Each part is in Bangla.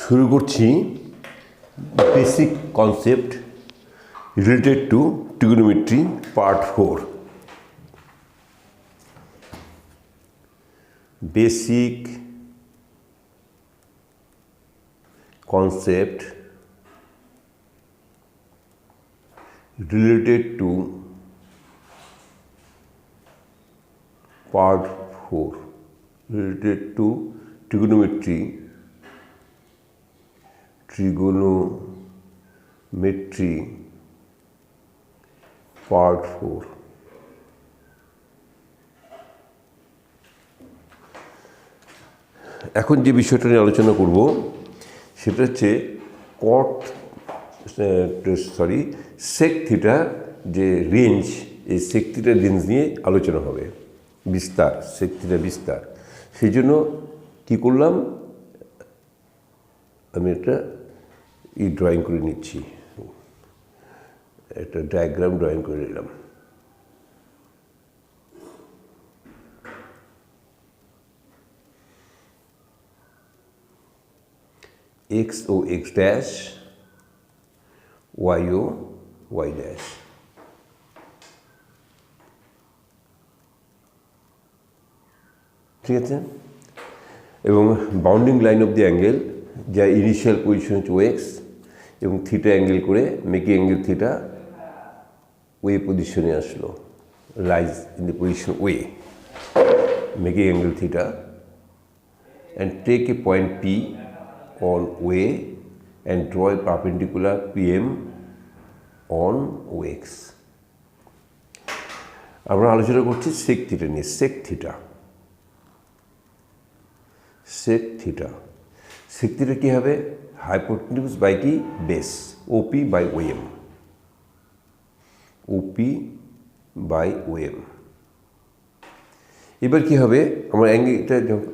শুরু করছি basic concept related to trigonometry part 4। Basic concept related to part 4 related to trigonometry part 4। এখন যে বিষয়টা নিয়ে আলোচনা করব সেটা হচ্ছে সেক থিটা যে রেঞ্জ, এই সেক থিটা রেঞ্জ নিয়ে আলোচনা হবে, বিস্তার, সেক থিটা বিস্তার। সেই জন্য কী করলাম, আমি একটা ড্রয়িং করে নিচ্ছি, একটা ডায়াগ্রাম ড্রয়িং করে নিলাম। x ও x ড্যাশ, y ও y ড্যাশ। ঠিক আছে, এবং bounding line of the angle, যা ইনিশিয়াল পজিশন হচ্ছে OX, এবং থিটা অ্যাঙ্গেল করে মেকিং অ্যাঙ্গেল থিটা ওয়ে পজিশনে আসলো, lies in the position O Y, making angle theta, and take a point P on way and draw a perpendicular PM on OX। আমরা আলোচনা করছি সেক থিটা নিয়ে। সেক থিটা কী হবে? হাইপোটেনিউজ বাই কি বেস, OP বাই OM, এবার কি হবে, আমার অ্যাঙ্গেল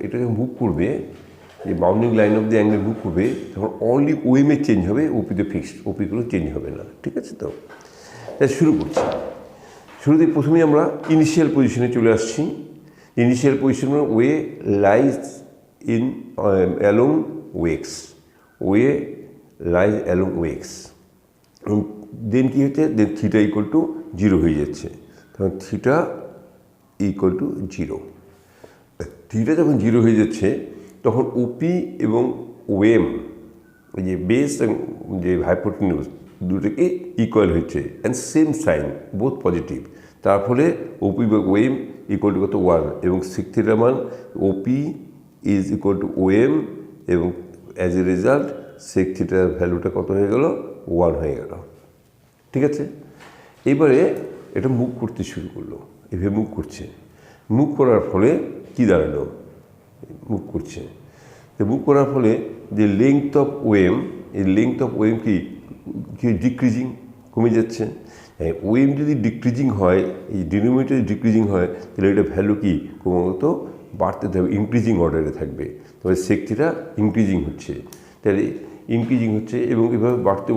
এটা যখন মুভ করবে, যে bounding line of the angle move করবে, তখন অনলি ওএমে চেঞ্জ হবে, ওপিতে ফিক্সড, ওপিগুলো চেঞ্জ হবে না। ঠিক আছে, তো তাই শুরু করছি। শুরুতে প্রথমেই আমরা ইনিশিয়াল পজিশনে চলে আসছি। ইনিশিয়াল পজিশনে ওয়ে লাইজ ইন অ্যালং ওয়েক্স, এবং দেন কী হচ্ছে, দেন থিটা ইকুয়াল টু 0 হয়ে যাচ্ছে। তখন থিটা ইকুয়াল টু 0। থিটা যখন 0 হয়ে যাচ্ছে, তখন ওপি এবং ওএম, ওই যে বেস এবং যে হাইপোটেনিউজ, দুটোকে ইকুয়াল হচ্ছে, and same sign, both positive. তার ফলে ওপি বা ওএম ইকুয়াল টু কত 1, এবং সেক থিটার মান ওপি ইজ ইকুয়াল টু ওএম, এবং অ্যাজ এ রেজাল্ট সেক থিটার ভ্যালুটা কত হয়ে গেল, 1 হয়ে গেল। ঠিক আছে, এবারে এটা মুভ করতে শুরু করলো, এভাবে মুভ করছে। মুভ করার ফলে কী দাঁড়ালো, মুভ করছে, তো মুভ করার ফলে যে লেংথ অফ ওএম, এই লেংথ অফ ওএম কি ডিক্রিজিং, কমে যাচ্ছে। ওএম যদি ডিক্রিজিং হয়, এই ডিনোমিনেটর ডিক্রিজিং হয়, তাহলে এটা ভ্যালু কি ক্রমাগত বাড়তে থাকবে, ইনক্রিজিং অর্ডারে থাকবে। তবে সেক থিটা ইনক্রিজিং হচ্ছে, তাহলে ইনক্রিজিং হচ্ছে, এবং এভাবে বাড়তে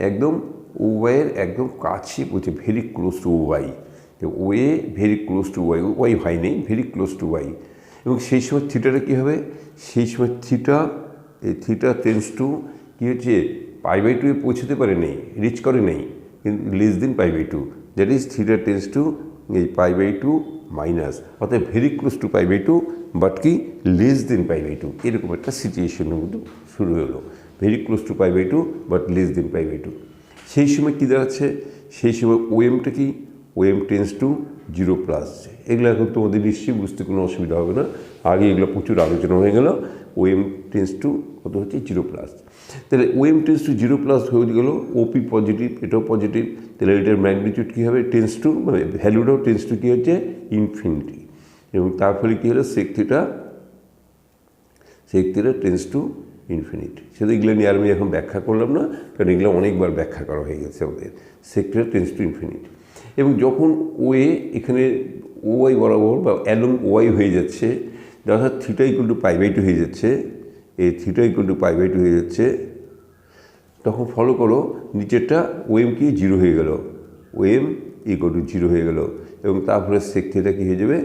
একদম ওয়াইয়ের একদম কাছে পৌঁছে, very close to Y. O Y very close to Y হয় নেই, ভেরি ক্লোজ টু ওয়াই। এবং সেই সময় থিটাটা কী হবে, সেই সময় থিটা টেন্স টু কী হচ্ছে, π/2 পৌঁছতে পারে নেই, রিচ করে নেই, কিন্তু less than π/2, that is theta tends to এই π/2 মাইনাস, অর্থাৎ ভেরি ক্লোজ টু π/2 বাট কি লেস দেন π/2, এরকম একটা সিচুয়েশন কিন্তু শুরু হলো, very close to π/2 but less than π/2। সেই সময় কী দাঁড়াচ্ছে, সেই সময় ওএমটা কি, ওএম টেন্স টু 0+। এগুলো এখন তোমাদের নিশ্চয়ই বুঝতে কোনো অসুবিধা হবে না, আগে এগুলো প্রচুর আলোচনা হয়ে গেল। ওএম টেন্স টু কত হচ্ছে, 0+। তাহলে ওএম টেন্স টু 0+ হয়ে গেল, ওপি পজিটিভ, এটাও পজিটিভ, তাহলে এটার ম্যাগনিটিউড কী হবে, টেন্স টু, মানে ভ্যালুটাও টেন্স টু কী হচ্ছে, ইনফিনিটি। এবং তার ফলে কী হলো, sec theta tends to infinity. সেটা এগুলো নিয়ে আমি এখন ব্যাখ্যা করলাম না, কারণ এগুলো অনেকবার ব্যাখ্যা করা হয়ে গেছে আমাদের। Sec theta tends to infinity, এবং যখন ওয়ে এখানে ওয়াই বরাবর বা অ্যালং ওয়াই হয়ে যাচ্ছে, অর্থাৎ থিটা ইকুয়াল টু π/2 হয়ে যাচ্ছে, এই থিটা ইকুয়াল টু π/2 হয়ে যাচ্ছে, তখন ফলো করো নিচেরটা ওএম কি 0 হয়ে গেল, ওএম ইকুয়াল টু 0 হয়ে গেল, এবং তারপরে সেক থিটা কী হয়ে যাবে,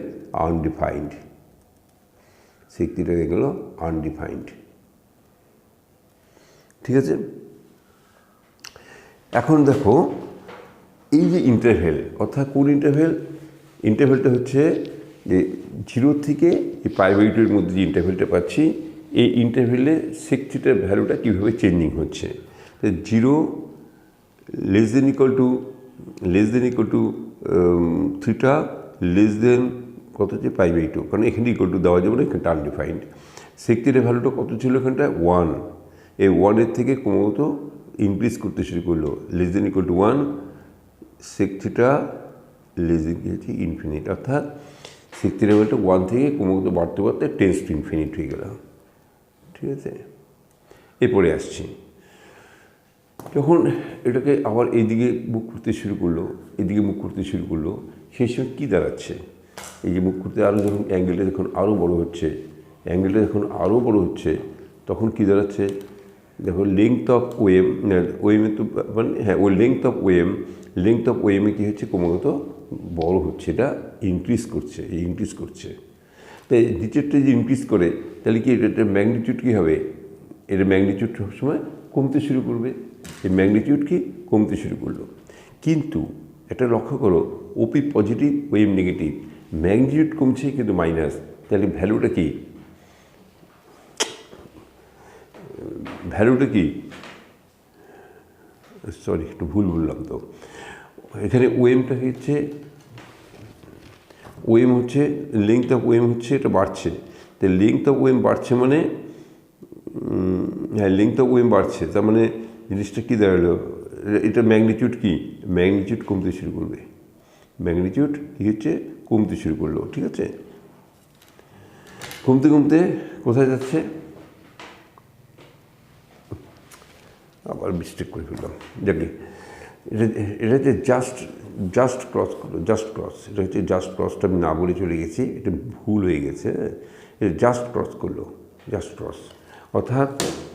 আনডিফাইন্ড। সেক থিটা হয়ে গেল আনডিফাইন্ড। ঠিক আছে। এখন দেখো এই যে ইন্টারভেল, অর্থাৎ কোন ইন্টারভেলটা হচ্ছে যে 0 থেকে এই π/2 এর মধ্যে যে ইন্টারভেলটা পাচ্ছি, এই ইন্টারভেলে sec থিটার ভ্যালুটা কীভাবে চেঞ্জিং হচ্ছে। 0 less than equal to theta less দেন কত হচ্ছে π/2, কারণ এখানে ইকুয়াল টু দেওয়া যাবে না, এখানটা আনডিফাইন্ড। sec থিটার ভ্যালুটা কত ছিল এখানটা 1, এই 1-এর থেকে ক্রমাগত ইনক্রিজ করতে শুরু করলো, less than equal to 1, sec theta less দেন কি হচ্ছে ইনফিনিট, অর্থাৎ sec থিটার ভ্যালুটা 1 থেকে ক্রমাগত বাড়তে বাড়তে টেন্স টু ইনফিনিট হয়ে গেল। ঠিক আছে, এরপরে আসছি, যখন এটাকে আবার এইদিকে মুখ করতে শুরু করলো, সেই সময় কী দাঁড়াচ্ছে, এই যে মুখ করতে আরও যখন অ্যাঙ্গেলটা যখন আরও বড় হচ্ছে, তখন কী দাঁড়াচ্ছে, দেখো লেংথ অফ ওয়েমে তো মানে হ্যাঁ ওই লেংথ অফ ওয়েমে কী হচ্ছে ক্রমাগত বড় হচ্ছে, এটা ইনক্রিজ করছে। তাই নিচেরটা যে ইনক্রিজ করে তাহলে কি এটার ম্যাগনিটিউড কী হবে, এর ম্যাগনিটিউড সবসময় কমতে শুরু করবে, এই ম্যাগনিটিউড কি কমতে শুরু করলো। কিন্তু এটা লক্ষ্য করো, ওপি পজিটিভ ওয়েম নেগেটিভ, ম্যাগনিটিউড কমছে কিন্তু মাইনাস, তাহলে ভ্যালুটা সরি একটু ভুল বললাম, তো এখানে ওয়েমটা হচ্ছে লেংথ অফ ওয়েম হচ্ছে এটা বাড়ছে, তো লেংথ অফ ওয়েম বাড়ছে মানে হ্যাঁ লেংথ অফ ওয়েম বাড়ছে, তার মানে জিনিসটা কী দাঁড়ালো, এটা ম্যাগনিটিউড কমতে শুরু করবে, কমতে শুরু করলো। ঠিক আছে, কমতে কোথায় যাচ্ছে, আবার মিস্টেক করে ফেললাম, দেখি এটা হচ্ছে জাস্ট ক্রস, এটা হচ্ছে জাস্ট ক্রসটা আমি না বলে চলে গেছি, এটা ভুল হয়ে গেছে, এটা জাস্ট ক্রস, অর্থাৎ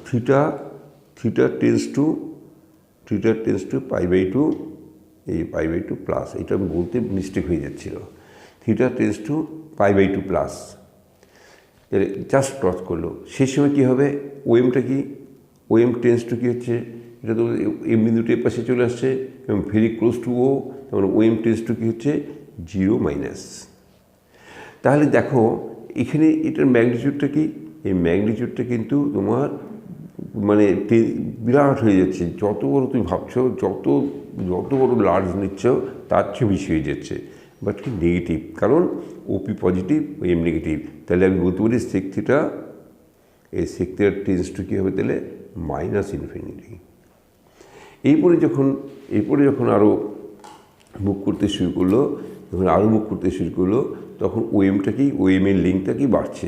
থিটা টেন্স টু π/2, এই π/2 প্লাস, এটা আমি বলতে মিস্টেক হয়ে যাচ্ছিল, theta tends to π/2 plus, just cross করলো, সেই সময় কী হবে, ওয়েম টেন্স টু কী হচ্ছে, এটা তো এম বিন্দুটি এর পাশে চলে আসছে এবং ভেরি ক্লোজ টু ও, যেমন ওয়েম টেন্স টু কী হচ্ছে 0 - তাহলে দেখো এখানে এটার ম্যাগনিটিউডটা কি, এই ম্যাগনিটিউডটা কিন্তু তোমার মানে বিরাট হয়ে যাচ্ছে, যত বড় তুমি ভাবছো, যত বড় লার্জ নিচ্ছ তার চেয়ে বেশি হয়ে যাচ্ছে, বাট কি নেগেটিভ, কারণ ওপি পজিটিভ ওএম নেগেটিভ, তাহলে আমি বলতে পারি sec থিটা টেন্স টু কী হবে তাহলে -ইনফিনিটি। এরপরে যখন আরও মুভ করতে শুরু করলো, তখন ওএমের লিঙ্কটা কি বাড়ছে,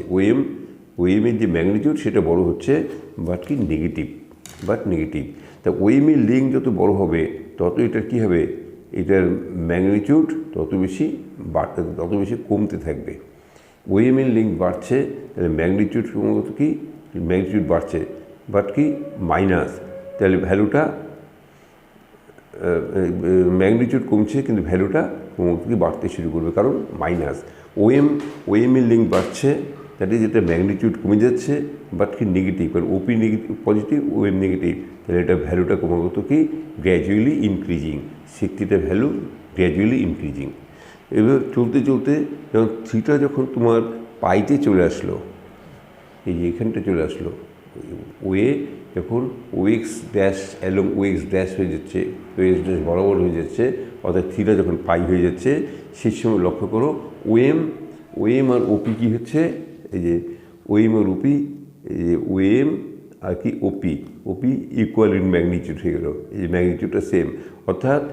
ওএমের যে ম্যাগনিটিউড সেটা বড় হচ্ছে, বাট নেগেটিভ। তা ওএমের লিঙ্ক যত বড় হবে তত এটার কী হবে, এটার ম্যাগনিটিউড তত বেশি কমতে থাকবে। ওএমের লিঙ্ক বাড়ছে, তাহলে ম্যাগনিটিউড ক্রমাগত ম্যাগনিটিউড বাড়ছে, বাট মাইনাস, তাহলে ভ্যালুটা ম্যাগনিটিউড কমছে কিন্তু ভ্যালুটা ক্রমাগত বাড়তে শুরু করবে, কারণ মাইনাস। ওএমের লিঙ্ক বাড়ছে, দ্যাট ইজ এটা ম্যাগনিটিউড কমে যাচ্ছে, বাট নেগেটিভ, কারণ ওপি নেগেটিভ পজিটিভ ওএম নেগেটিভ, তাহলে এটা ভ্যালুটা ক্রমাগত গ্র্যাজুয়ালি ইনক্রিজিং, sec থিটার ভ্যালু গ্র্যাজুয়ালি ইনক্রিজিং। এবার চলতে যখন থিটা যখন তোমার পাইতে চলে আসলো, এই যে এখানটা চলে আসলো, যখন ওএক্স ড্যাশ এবং ওএক্স ড্যাশ হয়ে যাচ্ছে, ওএক্স ড্যাশ বরাবর হয়ে যাচ্ছে, অর্থাৎ থিটা যখন পাই হয়ে যাচ্ছে, সেই সময় লক্ষ্য করো ওএম আর ওপি কী হচ্ছে, এই যে ওএম আর ওপি, এই যে ওএম আর ওপি ইকুয়াল ইন ম্যাগনিটিউড হয়ে গেল, এই যে ম্যাগনিটিউডটা সেম, অর্থাৎ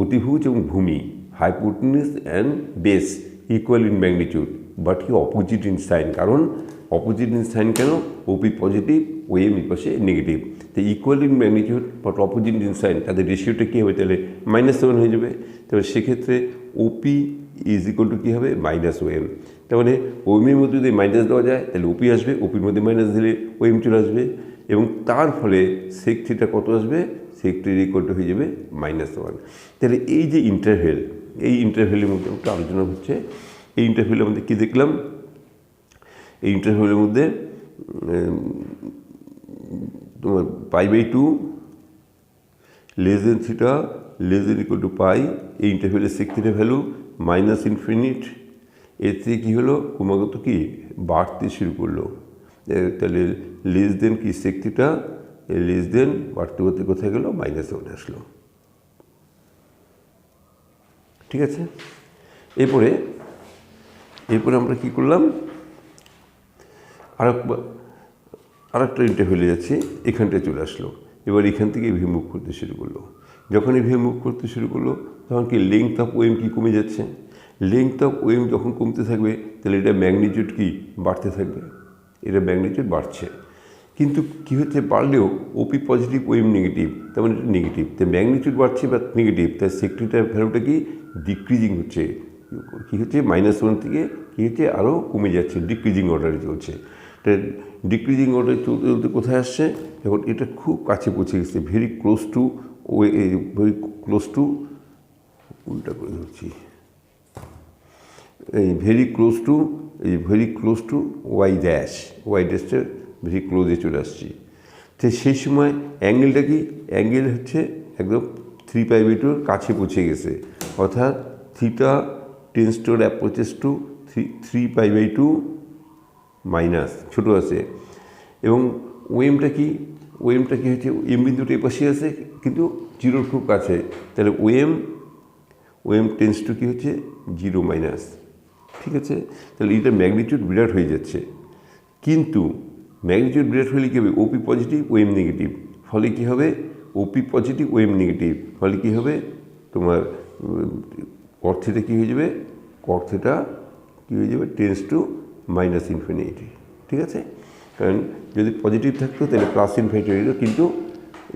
অতিভুজ এবং ভূমি hypotenuse and base equal in magnitude, but opposite in sign, কারণ অপোজিট ইন সাইন কেন, ওপি পজিটিভ ওএম এই পাশে নেগেটিভ, তো equal in magnitude but opposite in sign, তাদের রেশিওটা কী হবে তাহলে -7 হয়ে যাবে। তবে সেক্ষেত্রে ওপি ইজ ইকুয়াল টু কী হবে -ওএম, তার মানে ওএমের মধ্যে যদি মাইনাস দেওয়া যায় তাহলে ওপি আসবে, ওপির মধ্যে মাইনাস দিলে ওএম চলে আসবে, এবং তার ফলে sec থিটা কত আসবে, sec থিটা ইকুয়াল টু হয়ে যাবে -1। তাহলে এই যে ইন্টারভেলের মধ্যে একটা আলোচনা হচ্ছে, এই ইন্টারভেলের মধ্যে কী দেখলাম, এই ইন্টারভেলের মধ্যে তোমার π π/2 θ < পাই, এই ইন্টারভ্যালের সেক থিটা ভ্যালু -ইনফিনিট। এর থেকে কী হলো, ক্রমাগত কি বাড়তে শুরু করলো। তাহলে লেস দেন কি সেক থিটা, লেস দেন বাড়তে বাড়তে কোথায় গেলো, -1 আসলো। ঠিক আছে, এরপরে আমরা কি করলাম, আরেকটা ইন্টারভ্যালে যাচ্ছি, এখানটায় চলে আসলো। এবার এখান থেকে এভাবে মুভ করতে শুরু করলো। যখন এভাবে মুভ করতে শুরু করলো তখন কি লেংথ অফ ওয়েম কি কমে যাচ্ছে। লেংথ অফ ওয়েম যখন কমতে থাকবে তাহলে এটা ম্যাগনিটিউড কি বাড়তে থাকবে, এটা ম্যাগনিটিউড বাড়ছে। কিন্তু কী হচ্ছে, বাড়লেও ওপি পজিটিভ ওয়েম নেগেটিভ, তার মানে এটা নেগেটিভ। তাই ম্যাগনিটিউড বাড়ছে বা নেগেটিভ, তাই সেক থিটার ভ্যালুটা কি ডিক্রিজিং হচ্ছে। কী হচ্ছে, -1 থেকে কী হচ্ছে আরও কমে যাচ্ছে, ডিক্রিজিং অর্ডারে চলছে। ডিক্রিজিং অর্ডারে চলতে চলতে কোথায় আসছে, এখন এটা খুব কাছে পৌঁছে গেছে, ভেরি ক্লোজ টু উল্টা করে ধরছি, এই ভেরি ক্লোজ টু ওয়াই ড্যাশটা ভেরি ক্লোজে চলে আসছি। তো সেই সময় অ্যাঙ্গেলটা কি, অ্যাঙ্গেল হচ্ছে একদম 3π/2 কাছে পৌঁছে গেছে, অর্থাৎ theta tends to approaches to 3π/2 minus ছোটো আছে। এবং ওয়েমটা কি হচ্ছে, এম বিন্দুটা এ পাশে আছে কিন্তু 0 খুব কাছে, তাহলে ওয়েম টেন্স টু কী হচ্ছে 0 ঠিক আছে। তাহলে এটা ম্যাগনিটিউড বিরাট হয়ে যাচ্ছে। কিন্তু ম্যাগনিটিউড বিরাট হলে কী হবে, ওপি পজিটিভ ওয়েম নেগেটিভ, ফলে কী হবে, ওপি পজিটিভ ওয়েম নেগেটিভ, ফলে কী হবে, তোমার কট থিটা কী হয়ে যাবে, কট থিটা কী হয়ে যাবে, টেন্স টু -ইনফিনিটি। ঠিক আছে, কারণ যদি পজিটিভ থাকতো তাহলে +ইনফিনিটি হয়ে যেত, কিন্তু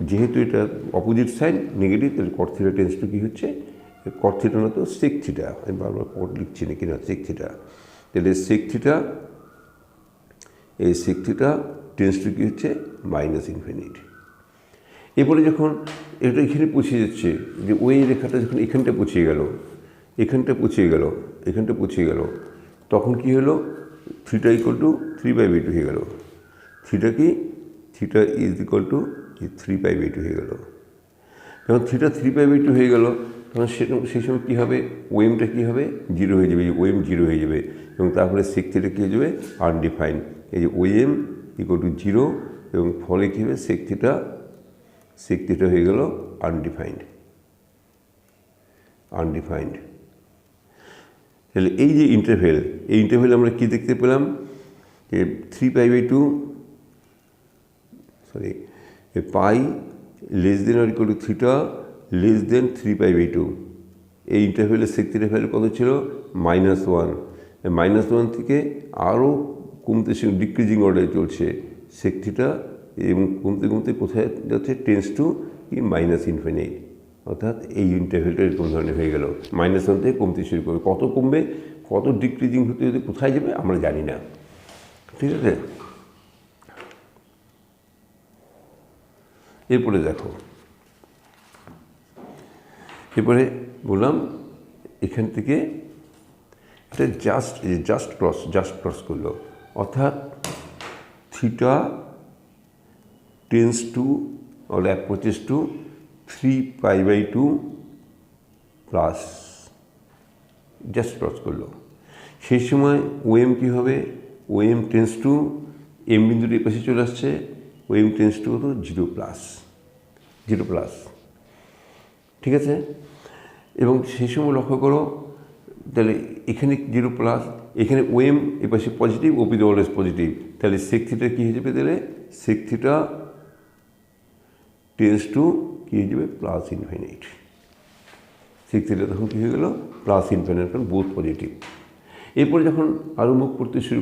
যেহেতু এটা অপোজিট সাইড নেগেটিভ, তাহলে কট থিটা টেন্স টু কী হচ্ছে, কট থিটা না তো সেক থিটা, আমি বারবার কট লিখছি না কিনা, সেক থিটা। তাহলে সেক থিটা টেন্স টু কী হচ্ছে, -ইনফিনিটি। এরপরে যখন এটা এখানে পৌঁছে যাচ্ছে, যে ওই রেখাটা যখন এখানটা পৌঁছে গেল, তখন কি হলো, থিটা = 3π/2 হয়ে গেল। থিটা = 3π/2 হয়ে গেল। যখন থিটা 3π/2 হয়ে গেল, তখন সেই সময় কী হবে, ওয়েমটা কী হবে, 0 হয়ে যাবে, ওয়েম 0 হয়ে যাবে। এবং তারপরে সেক থিটা কী হয়ে যাবে, আনডিফাইন্ড। এই যে ওয়েম = 0, এবং ফলে কী হবে, সেক থিটা হয়ে গেল আনডিফাইন্ড। তাহলে এই যে ইন্টারভেল আমরা কি দেখতে পেলাম, যে 3π/2 পাই < থিটা <3π/2, এই ইন্টারভেলের সেক থিটা ভ্যালু কত ছিল, -1। -1 থেকে আরও কমতে ডিক্রিজিং অর্ডারে চলছে সেক থিটা, এবং কমতে কোথায় যাচ্ছে, টেন্স টু -ইনফিনিটি। অর্থাৎ এই ইন্টারভেলটা এরকম ধরনের হয়ে গেল, -1 থেকে কমতে শুরু করবে। কত কমবে, কত ডিক্রিজিং হতে হতে কোথায় যাবে আমরা জানি না। ঠিক আছে, এরপরে দেখো, এরপরে বললাম এখান থেকে এটা জাস্ট ক্রস করলো, অর্থাৎ theta tends to or approaches to 3π/2 plus, just cross করলো। সেই সময় ওয়েম কী হবে, ওয়েম টেন্স টু, এম বিন্দুর এ পাশে চলে আসছে, ওয়েম টেন্স টু হতো 0+, ঠিক আছে। এবং সেই সময় লক্ষ্য করো, তাহলে এখানে 0+, এখানে ওয়েম এ পাশে পজিটিভ, ওপি অলওয়েজ পজিটিভ, তাহলে সেক থিটা কী হয়ে যাবে, তাহলে সেক থিটা টেন্স টু কী হয়ে যাবে, +ইনফিনিটি। সেক থিটা তখন কী হয়ে গেল, +ইনফিনিটি, কারণ বোথ পজিটিভ। এরপরে যখন আরও মুভ করতে শুরু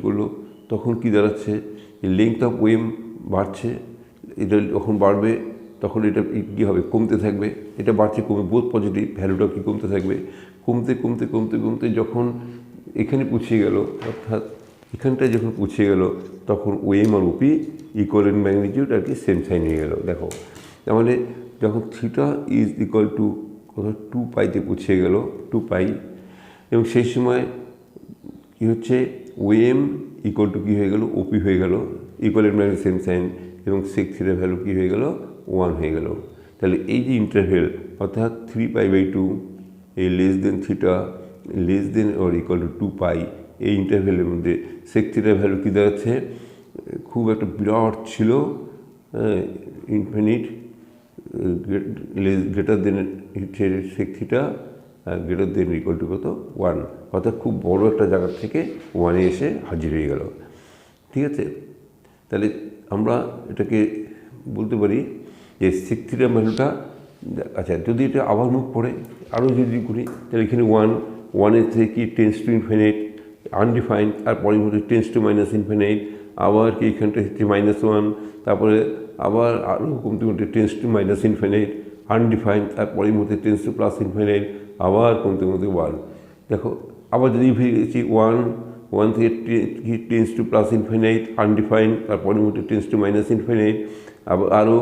করলো, তখন কি দাঁড়াচ্ছে, লেংথ অফ ওয়েম বাড়ছে, এটা যখন বাড়বে তখন এটা কী হবে, কমতে থাকবে, এটা বাড়ছে কমে, বোথ পজিটিভ, ভ্যালুটা কি কমতে থাকবে, কমতে যখন এখানে পৌঁছে গেল, অর্থাৎ এখানটায় যখন পৌঁছে গেল, তখন ওয়েম আর ওপি ইকুয়াল ইন ম্যাগনিটিউড আর কি সেম সাইন হয়ে গেল। দেখো, তাহলে যখন থিটা = 2π-তে পৌঁছে গেল, 2π, এবং সেই সময় কী হচ্ছে, ওএম = কী হয়ে গেল, ওপি হয়ে গেল, ইকুয়ালেন্ট মানে সেম সাইন, এবং সেক থিটার ভ্যালু কী হয়ে গেল 1 হয়ে গেল। তাহলে এই যে ইন্টারভেল অর্থাৎ 3π/2 এই less than theta less than or equal to 2π, এই ইন্টারভেলের মধ্যে সেক থিটার ভ্যালু কী দাঁড়াচ্ছে, খুব একটা বিরাট ছিল, infinite greater than sec theta greater than equal to কত 1, অর্থাৎ খুব বড় একটা জায়গার থেকে 1-এ এসে হাজির হয়ে গেল। ঠিক আছে, তাহলে আমরা এটাকে বলতে পারি যে সেক থিটার ভ্যালুটা, আচ্ছা যদি এটা আবার মুখ পড়ে আরও যদি করি তাহলে এখানে 1-এর থেকে কি টেন্স টু ইনফিনিট আনডিফাইন্ড, আর পরের মধ্যে টেন্স টু মাইনাস ইনফিনিট, আবার কি এখানটা হচ্ছে -1, তারপরে আবার আরও কমতে কমতে tends to minus infinite undefined, আর পরের মধ্যে টেন্স টু প্লাস ইনফিনিট, আবার কমতে কমতে 1। দেখো আবার যদি গেছি 1 থেকে tends to plus infinite undefined, আর পরের মধ্যে টেন্স টু মাইনাস ইনফিনিট, আবার আরও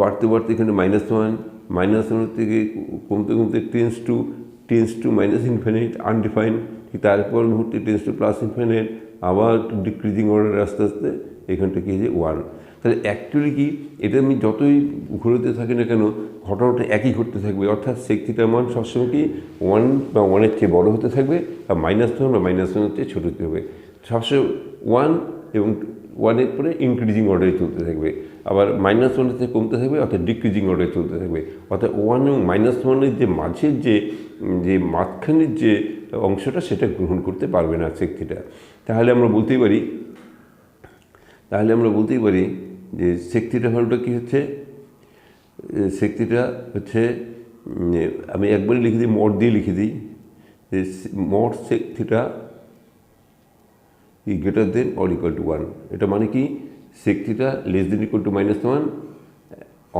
বাড়তে বাড়তে এখানে -1 থেকে কমতে কমতে tends to minus infinite undefined, তারপর মুহূর্তে টেন্স টু প্লাস ইনফিনিট, আবার ডিক্রিজিং অর্ডার আস্তে আস্তে এখানটা কি যে 1। তাহলে অ্যাকচুয়ালি কি এটা আমি যতই ঘুরোতে থাকি না কেন ঘটনাটা একই ঘটতে থাকবে, অর্থাৎ সেক থিটার মান সবসময় কি 1 বা 1-এর চেয়ে বড়ো হতে থাকবে, আর -1 বা -1-এর চেয়ে ছোটো হতে হবে। সবসময় 1 এবং 1-এর পরে ইনক্রিজিং অর্ডারে চলতে থাকবে, আবার -1-এর থেকে কমতে থাকবে, অর্থাৎ ডিক্রিজিং অর্ডারে চলতে থাকবে। অর্থাৎ 1 এবং -1-এর যে মাঝের যে মাঝখানের যে অংশটা সেটা গ্রহণ করতে পারবে না সেক থিটা। তাহলে আমরা বলতেই পারি যে সেক থিটা ভ্যালুটা কী হচ্ছে, সেক থিটা হচ্ছে, আমি একবারই লিখে দিই, মড দিয়ে লিখে দিই যে মড সেক থিটা ই greater than or equal to 1। এটা মানে কি sec theta less than equal to -1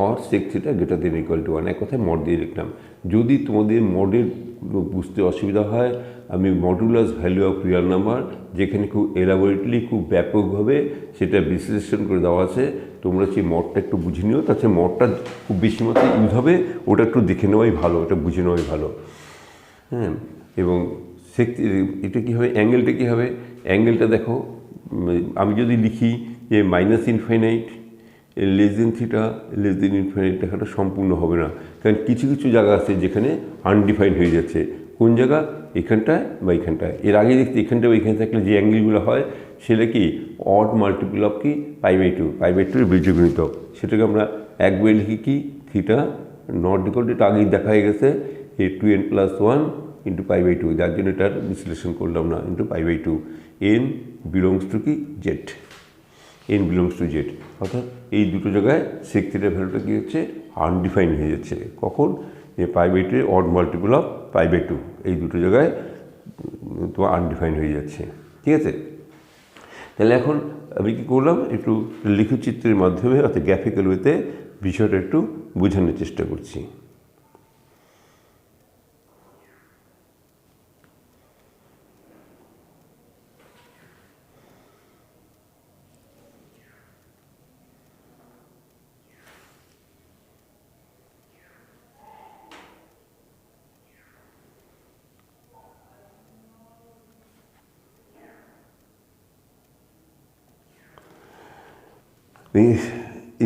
or sec theta greater than equal to 1, এক কথায় মড দিয়ে লিখলাম। যদি তোমাদের মডেল বুঝতে অসুবিধা হয়, আমি modulus value of Real number, যেখানে খুব এলাবোরেটলি খুব ব্যাপকভাবে সেটা বিশ্লেষণ করে দেওয়া আছে, তোমরা সেই মডটা একটু বুঝে নিও। তাছাড়া মডটা খুব বেশি মাত্রায় ইউজ হবে, ওটা একটু দেখে নেওয়াই ভালো, ওটা বুঝে নেওয়াই ভালো। হ্যাঁ, এবং এটা কী হবে, অ্যাঙ্গেলটা কী হবে, অ্যাঙ্গেলটা দেখো, আমি যদি লিখি যে -infinite less than theta less than infinite, লেখাটা সম্পূর্ণ হবে না, কারণ কিছু কিছু জায়গা আছে যেখানে আনডিফাইন্ড হয়ে যাচ্ছে। কোন জায়গা, এখানটায় বা এখানটায়। এর আগে দেখতে এখানটা বা এখানে থাকলে যে অ্যাঙ্গেলগুলো হয় সেটা কি অড মাল্টিপল অফ কি π/2 এর বীজগণিতক, সেটাকে আমরা একবার লিখি কি থিটা নট ইকুয়াল টু, এটা আগেই দেখা হয়ে গেছে, এই 2n + 1 × π/2, যার জন্য এটার বিশ্লেষণ করলাম না, × π/2, n বিলংস টু কি Z, n belongs to Z. অর্থাৎ এই দুটো জায়গায় সেক থিটার ভ্যালুটা কী হচ্ছে, আনডিফাইন্ড হয়ে যাচ্ছে। কখন, যে π/2 এর অড মাল্টিপল অফ π/2, এই দুটো জায়গায় তোমার আনডিফাইন্ড হয়ে যাচ্ছে। ঠিক আছে, তাহলে এখন আমি কী করলাম, একটু লিখচিত্রের মাধ্যমে অর্থাৎ গ্রাফিক্যাল ওয়েতে বিষয়টা একটু বোঝানোর চেষ্টা করছি।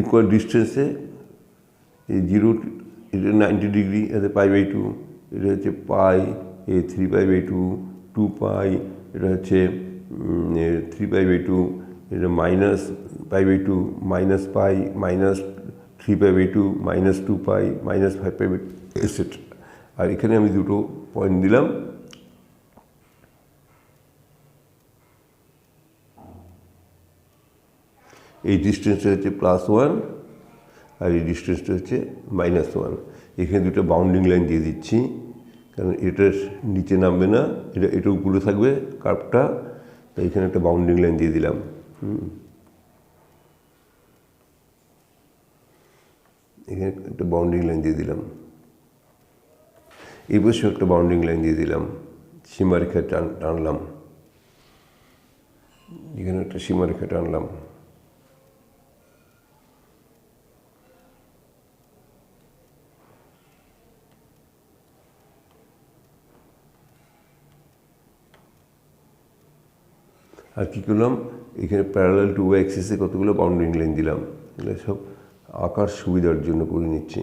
ইকুয়াল ডিস্টেন্সে এই 0 এটা 90 ডিগ্রি, এতে π/2, এটা হচ্ছে পাই, এই 3π/2, 2π, এটা হচ্ছে 3π/2, এটা -π/2, -π, -3π/2, -2π, -5π/2, এটসেট্রা। আর এখানে আমি দুটো পয়েন্ট দিলাম, এই ডিস্টেন্সটা হচ্ছে +1 আর এই ডিস্টেন্সটা হচ্ছে -1। এখানে দুটো বাউন্ডিং লাইন দিয়ে দিচ্ছি, কারণ এটার নিচে নামবে না, এটা উপরে থাকবে কার্ভটা, তাই এখানে একটা বাউন্ডিং লাইন দিয়ে দিলাম। এখানে একটা বাউন্ডিং লাইন দিয়ে দিলাম, এই বছর একটা বাউন্ডিং লাইন দিয়ে দিলাম, সীমারেখা টানলাম, এখানে একটা সীমারেখা টানলাম। আর কী করলাম, এখানে প্যারালাল টু ওয়াই অ্যাক্সিসে কতগুলো বাউন্ডিং লাইন দিলাম, এগুলো সব আঁকার সুবিধার জন্য করে নিচ্ছি।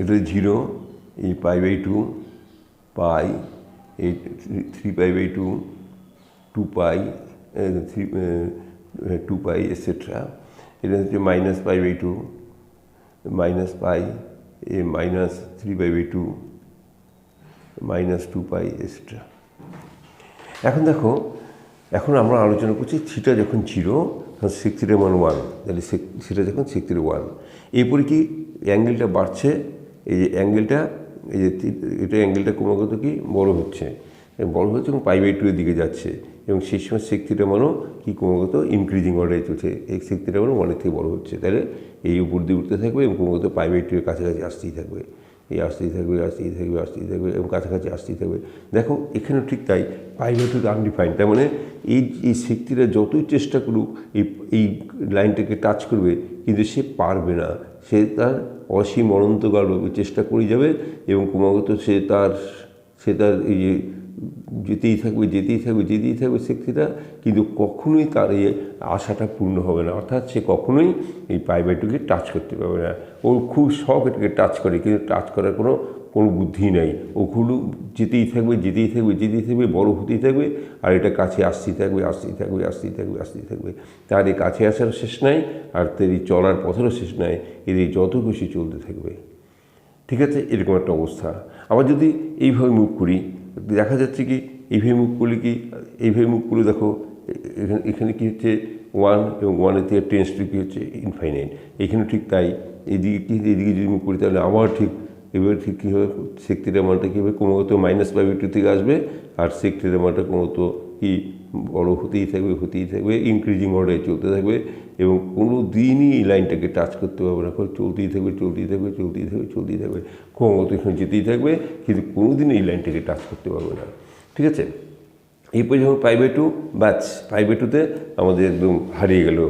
এটা 0, এই π/2, পাই, এই 3π/2, 2π, 2π এটসেট্রা। এটা হচ্ছে -π/2, -π, -3π/2, -2π এটসেট্রা। এখন দেখো, এখন আমরা আলোচনা করছি থিটা যখন 0 তখন sec θ মান 1, তাহলে থিটা যখন sec θ 1, এরপরে কি অ্যাঙ্গেলটা বাড়ছে, এই যে অ্যাঙ্গেলটা, এই যে এটা অ্যাঙ্গেলটা ক্রমাগত কি বড় হচ্ছে এবং π/2 এর দিকে যাচ্ছে, এবং সেই সময় sec θ মানও কি ক্রমাগত ইনক্রিজিং অর্ডারে চলছে, এই sec θ মান 1 থেকে বড় হচ্ছে, তাহলে এই উপর দিয়ে উঠতে থাকবে এবং ক্রমাগত π/2 এর কাছাকাছি আসতেই থাকবে, এই আসতেই থাকবে, আসতেই থাকবে, আসতেই থাকবে এবং কাছাকাছি আসতেই থাকবে। দেখো এখানেও ঠিক তাই, π/2 আনডিফাইন্ড, তার মানে এই sec θ যতই চেষ্টা করুক এই লাইনটাকে টাচ করবে, কিন্তু সে পারবে না, সে তার অসীম অনন্তকাল চেষ্টা করে যাবে এবং ক্রমাগত সে তার এই যে যেতেই থাকবে sec θ, কিন্তু কখনোই তার এই আশাটা পূর্ণ হবে না, অর্থাৎ সে কখনোই এই π/2কে টাচ করতে পারবে না। ওর খুব শখ এটাকে টাচ করে, কিন্তু টাচ করার কোনো বুদ্ধি নেই, ওগুলো যেতেই থাকবে, বড় হতেই থাকবে, আর এটা কাছে আসতেই থাকবে, তার এই কাছে আসারও শেষ নাই, আর তার এই চলার পথেরও শেষ নাই, এর এই যত খুশি চলতে থাকবে। ঠিক আছে, এরকম একটা অবস্থা। আবার যদি এইভাবে মুভ করি, দেখা যাচ্ছে কি এইভাবে মুভ করলে দেখো এখানে কি হচ্ছে 1, এবং 1 থেকে টেন্স টু কি হচ্ছে ইনফাইনাইট। এখানে ঠিক তাই, এদিকে যদি মুভ করি তাহলে আবার ঠিক এবার ঠিক কী হবে, sec θ মানটা কী হবে, ক্রমাগত -π/2 থেকে আসবে, আর sec θ মানটা ক্রমাগত কি বড় হতেই থাকবে, ইনক্রিজিং অর্ডারে চলতে থাকবে, এবং কোনো দিনই এই লাইনটাকে টাচ করতে পারবে না, চলতেই থাকবে, ক্রমাগত এখানে যেতেই থাকবে, কিন্তু কোনো দিন এই লাইনটাকে টাচ করতে পারবে না। ঠিক আছে, এরপরে যখন π/2, ব্যাস π/2তে আমাদের একদম হারিয়ে গেল,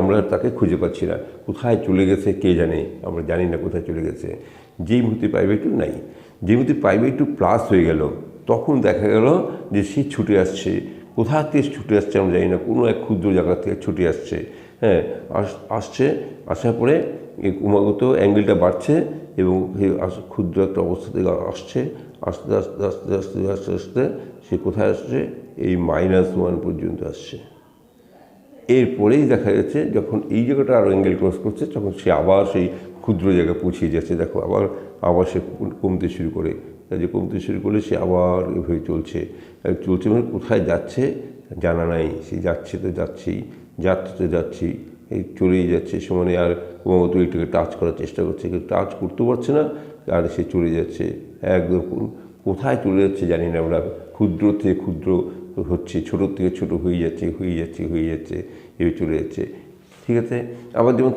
আমরা তাকে খুঁজে পাচ্ছি না, কোথায় চলে গেছে কে জানে, আমরা জানি না কোথায় চলে গেছে। যেই মুহূর্তে π/2 নাই, যে মুহূর্তে π/2 প্লাস হয়ে গেল, তখন দেখা গেল যে সে ছুটে আসছে, কোথা থেকে ছুটে আসছে আমরা জানি না, কোনো এক ক্ষুদ্র জায়গা থেকে ছুটে আসছে, হ্যাঁ, আসার পরে এই ক্রমাগত অ্যাঙ্গেলটা বাড়ছে এবং ক্ষুদ্র একটা অবস্থা থেকে আসছে, আস্তে সে কোথায় আসছে, এই -1 পর্যন্ত আসছে। এরপরেই দেখা যাচ্ছে যখন এই জায়গাটা আরও অ্যাঙ্গেল ক্রস করছে, তখন সে আবার সেই ক্ষুদ্র জায়গায় পৌঁছে যাচ্ছে। দেখো আবার সে কমতে শুরু করে, যে কমতে শুরু করলে সে আবার এভাবে চলছে মানে কোথায় যাচ্ছে জানা নাই, সে যাচ্ছে তো যাচ্ছেই, এই চলেই যাচ্ছে, সমানে আর ক্রমাগত এটাকে টাচ করার চেষ্টা করছে, কিন্তু টাচ করতে পারছে না, আর সে চলে যাচ্ছে একদম, কোথায় চলে যাচ্ছে জানি না আমরা, ক্ষুদ্র থেকে ক্ষুদ্র হচ্ছে, ছোটোর থেকে ছোটো হয়ে যাচ্ছে, এভাবে চলে যাচ্ছে। ঠিক আছে, আবার যেমন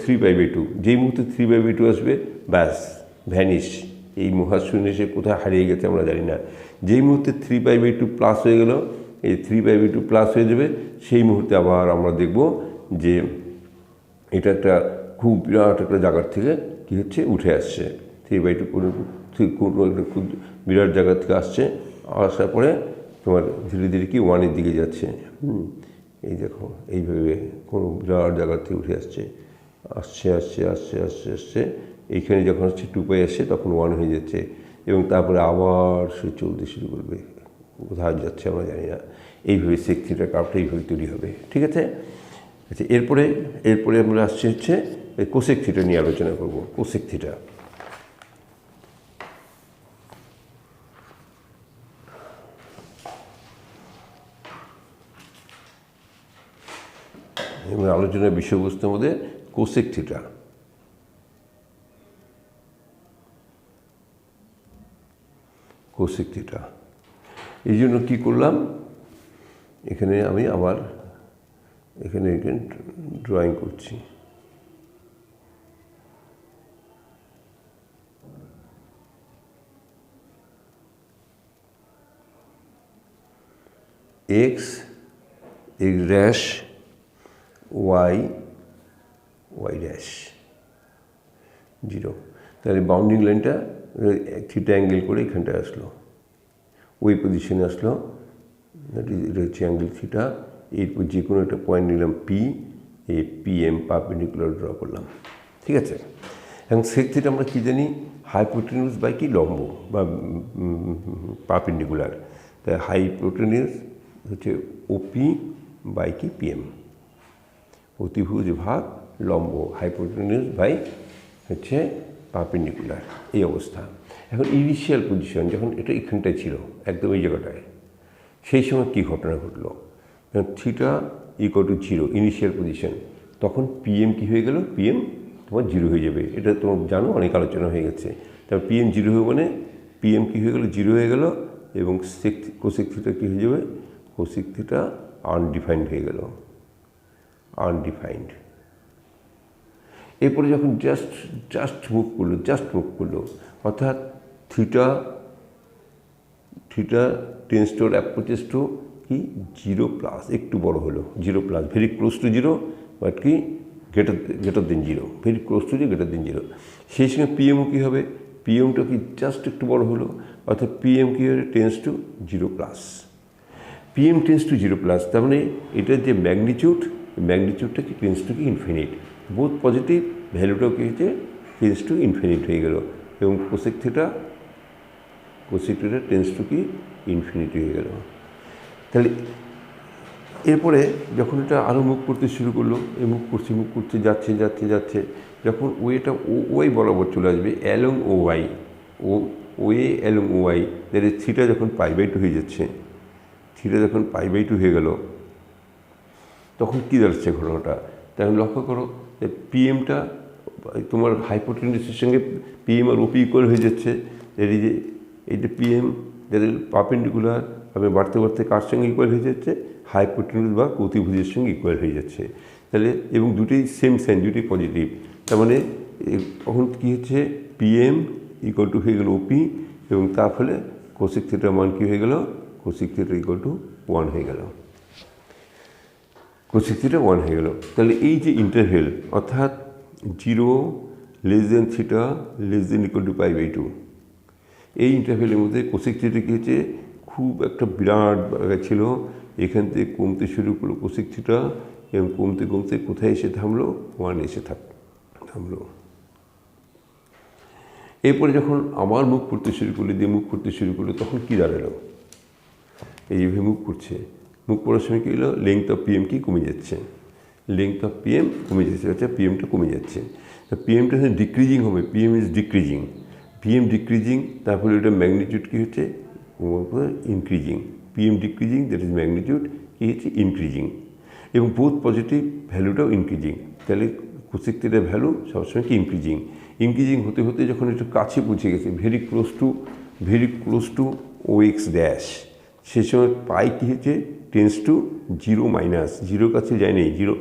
3/2, যেই মুহূর্তে 3/2 আসবে, ব্যাস ভ্যানিশ, এই মহাশূন্যে সে কোথায় হারিয়ে গেছে আমরা জানি না। যেই মুহূর্তে 3/2 প্লাস হয়ে গেল, এই 3/2 প্লাস হয়ে যাবে, সেই মুহূর্তে আবার আমরা দেখব যে এটা একটা খুব বিরাট একটা জায়গার থেকে কী হচ্ছে, উঠে আসছে, 3/2 কোনো একটা খুব বিরাট জায়গার থেকে আসার পরে তোমার ধীরে ধীরে কি 1-এর দিকে যাচ্ছে। এই দেখো এইভাবে কোনো বিরাট জায়গার থেকে উঠে আসছে, এইখানে যখন হচ্ছে 2π আসছে, তখন 1 হয়ে যাচ্ছে, এবং তারপরে আবার সে চলতে শুরু করবে, কোথায় যাচ্ছে আমরা জানি না। এইভাবে sec θ কার্ভটা এইভাবে তৈরি হবে। ঠিক আছে, আচ্ছা, এরপরে আমরা আসছে হচ্ছে cosec θ নিয়ে আলোচনা করব। cosec θ, এবং আলোচনার বিষয়বস্তুর মধ্যে কোসেক থিটা। কোসেক থিটা এই জন্য কী করলাম, এখানে আমি আবার এখানে ড্রয়িং করছি। X X dash Y Y dash 0, তাহলে বাউন্ডিং লাইনটা থিটা অ্যাঙ্গেল করে এখানটায় আসলো, ওই পজিশনে আসলো। এটা হচ্ছে অ্যাঙ্গেল থিটা। এরপর যে কোনো একটা পয়েন্ট নিলাম পি, এই PM পারপেন্ডিকুলার ড্র করলাম, ঠিক আছে। এবং সেক থিটা আমরা কী জানি, হাইপোটেনিউস বাই কি লম্ব বা পারপেন্ডিকুলার। তাই হাইপোটেনিউস হচ্ছে OP বাই কি PM, অতিভুজ ভাগ লম্ব, হাইপোটেনিউস বাই হচ্ছে পারপেন্ডিকুলার, এই অবস্থা। এখন ইনিশিয়াল পজিশন যখন এটা এখানটায় ছিল, একদম এই জায়গাটায়, সেই সময় কী ঘটনা ঘটলো, theta equal to 0 initial position, তখন PM কী হয়ে গেল, PM তোমার 0 হয়ে যাবে। এটা তোমার জানো, অনেক আলোচনা হয়ে গেছে। তারপর PM 0 হয়ে মানে PM কী হয়ে গেল, 0 হয়ে গেল, এবং কোসেক থিটা কী হয়ে যাবে, কোসেক থিটা আনডিফাইন্ড হয়ে গেল, আনডিফাইন্ড। এরপরে যখন জাস্ট মুভ করলো, অর্থাৎ theta tends to approaches to কি 0+, একটু বড় হলো, 0+, ভেরি ক্লোজ টু 0, বাট কি greater than 0, very close to 0, সেই সঙ্গে পিএমও কী হবে, পিএমটা কি জাস্ট একটু বড় হলো, অর্থাৎ পিএম কী হবে, tends to 0+, PM tends to 0+, তার মানে এটার যে ম্যাগনিটিউডটা কি টেন্স টু কি ইনফিনিট, বোথ পজিটিভ, ভ্যালুটাও কী হচ্ছে টেন্স টু ইনফিনিট হয়ে গেল, এবং কোসেক থিটা টেন্স টু কি ইনফিনিটি হয়ে গেল। তাহলে এরপরে যখন এটা আরও মুভ করতে শুরু করলো, এই মুভ করছে যাচ্ছে, যখন ওয়েটা ওয়াই বরাবর চলে আসবে along OY, way along OY, তাহলে থিটা যখন π/2 হয়ে যাচ্ছে, থিটা যখন π/2 হয়ে গেল, তখন কী দাঁড়াচ্ছে ঘটনাটা, তাই লক্ষ্য করো যে পিএমটা তোমার হাইপোটেনিউসের সঙ্গে PM আর OP ইকুয়াল হয়ে যাচ্ছে। এই যে PM যাদের পারপেন্ডিকুলার আমি বাড়তে কার সঙ্গে ইকুয়াল হয়ে যাচ্ছে, হাইপোটেনিউস বা অতিভুজের সঙ্গে ইকুয়াল হয়ে যাচ্ছে। তাহলে এবং দুটোই সেম সাইন, দুটোই পজিটিভ, তার মানে তখন কী হচ্ছে, PM ইকুয়াল টু হয়ে গেল OP, এবং তার ফলে কোসেক থিটার মান কী হয়ে গেল, কোসেক থিটা ইকুয়াল টু 1 হয়ে গেল, কোসেক থিটা 1 হয়ে গেল। তাহলে এই যে ইন্টারভেল, অর্থাৎ 0 θ < π/2, এই ইন্টারভেলের মধ্যে কোসেক থিটা কী হচ্ছে, খুব একটা বিরাট ছিল, এখান থেকে কমতে শুরু করলো কোসেক থিটা, এবং কমতে কোথায় এসে থামলো, 1 এসে থামলো। এরপরে যখন আবার মুভ করতে শুরু করলো, তখন কী দাঁড়ালো, এইভাবে মুভ করার সময় কী হলো, লেংথ অফ PM কি কমে যাচ্ছে, অর্থাৎ PMটা কমে যাচ্ছে। তা PMটা ডিক্রিজিং হবে, PM ডিক্রিজিং, তারপরে এটা ম্যাগনিটিউড কী হচ্ছে, increasing, PM decreasing, that is magnitude কী হচ্ছে, ইনক্রিজিং, এবং বোথ পজিটিভ, ভ্যালুটাও ইনক্রিজিং। তাহলে কোসেক থিটার ভ্যালু সবসময় কি ইনক্রিজিং হতে যখন একটু কাছে পৌঁছে গেছে, very close to OX dash, সে সময় পাই কী হচ্ছে, টেন্স টু 0-, 0 কাছে যায় নেই, 0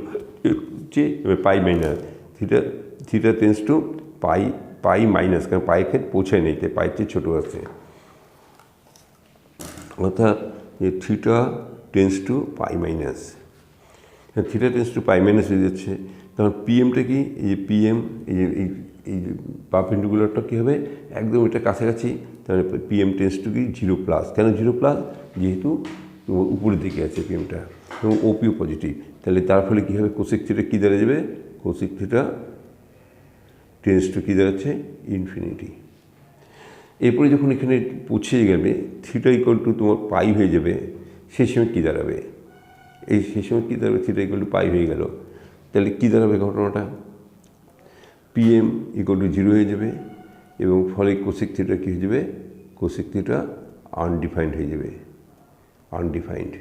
হচ্ছে π-, থিটা টেন্স টু π-, কারণ পাই এখানে পৌঁছায় নেই, তাই পাই চেয়ে ছোটো আছে, অর্থাৎ theta tends to π-, theta tends to π- হয়ে যাচ্ছে। তখন পিএমটা কি, এই যে PM, এই যে পারপেন্ডিকুলারটা কী হবে, একদম এটা কাছাকাছি, তাহলে PM টেন্স টু কি 0+, কেন 0+, যেহেতু উপরের দিকে আছে PMটা, এবং OPও পজিটিভ, তাহলে তার ফলে কী হবে, কোসেক থিটা কী দাঁড়িয়ে যাবে, কোসেক থিটা টেন্স টু কী দাঁড়াচ্ছে, ইনফিনিটি। এরপরে যখন এখানে পৌঁছে যাবে, থিটা ইকুয়াল টু তোমার পাই হয়ে যাবে, সেই সময় কী দাঁড়াবে, থিটা ইকুয়াল টু পাই হয়ে গেল, তাহলে কী দাঁড়াবে ঘটনাটা, PM ইকুয়াল টু 0 হয়ে যাবে, এবং ফলে কোসেক থিটা কী হয়ে যাবে, কোসেক থিটা আনডিফাইন্ড হয়ে যাবে, আনডিফাইন্ড।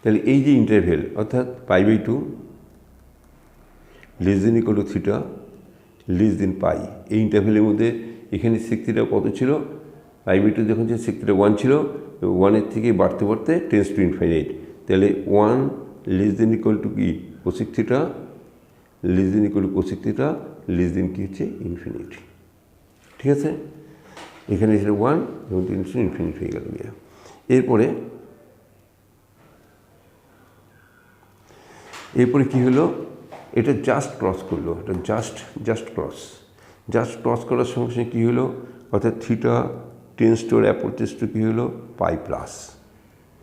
তাহলে এই যে ইন্টারভেল অর্থাৎ π/2 less than equal to theta less than pi, এই ইন্টারভেলের মধ্যে এখানে সেক থিটা কত ছিল, π/2 যখন যে সেক থিটা 1 ছিল, 1-এর থেকে বাড়তে বাড়তে টেন্স টু ইনফাইনাইট। তাহলে 1 লেস দেন ইকুয়াল টু কি cosec theta less than equal two cosec theta less দেন কি হচ্ছে ইনফিনিটি। ঠিক আছে, এখানে ছিল 1 এবং টেন্স টু ইনফিনিটি হয়ে গেল গিয়া। এরপরে কি হলো, এটা জাস্ট ক্রস করলো, এটা জাস্ট ক্রস করার সঙ্গে সঙ্গে কী হলো, অর্থাৎ theta tends to approaches to কী হলো পাই প্লাস,